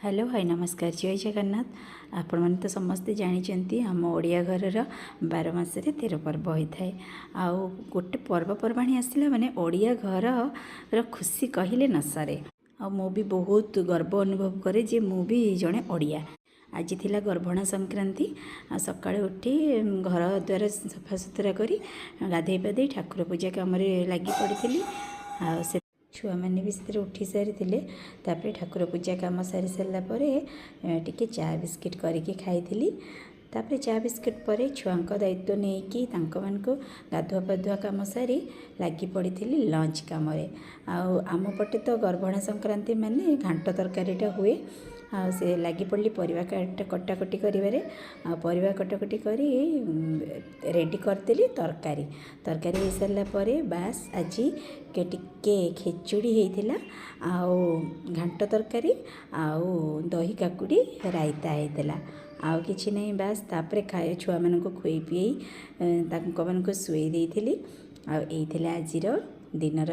Hello hi नमस्कार जय जगन्नाथ। आपण मैंने तो समस्ते जानते आम ओडिया घर 12 मासरे 13 पर्व होता है। आउ गोटे पर्वपर्वाणी आसला माने ओडिया घर खुशी कहले न सरे। मु भी बहुत गर्व अनुभव करे जे मु भी जड़े ओडिया। आज थिला गर्भणा संक्रांति। सकाଳେ उठी घर द्वार सफा सुतरा करी गाधे पाधे ठाकुर पूजा कम लगी पड़ी। से छुआ मैंने भी से उठी सारी तापर ठाकुर पूजा कम सारी सारापर टिके चा बिस्किट करके खाई। तापर चा बिस्किट पर छुआ दायित्व नहीं कि गाधुआ पाधुआ कम सारी लगी पड़ी लंच कम। आम पटे तो गर्भणा संक्रांति माने घांट तरकारीटा हुए। से लगी पड़ी परिवा कटाकटी करें। परिवा कटाकटी कर रेडी करदेली तरकारी तरकारी हो सारापर बास आज के टिके खेचुड़ी होता आउ घांट तरकारी आउ दही काकुड़ी रायता होता आउ कि नहीं बास तापर खाए छुआ मान खुई पी शुई देती। आज दिन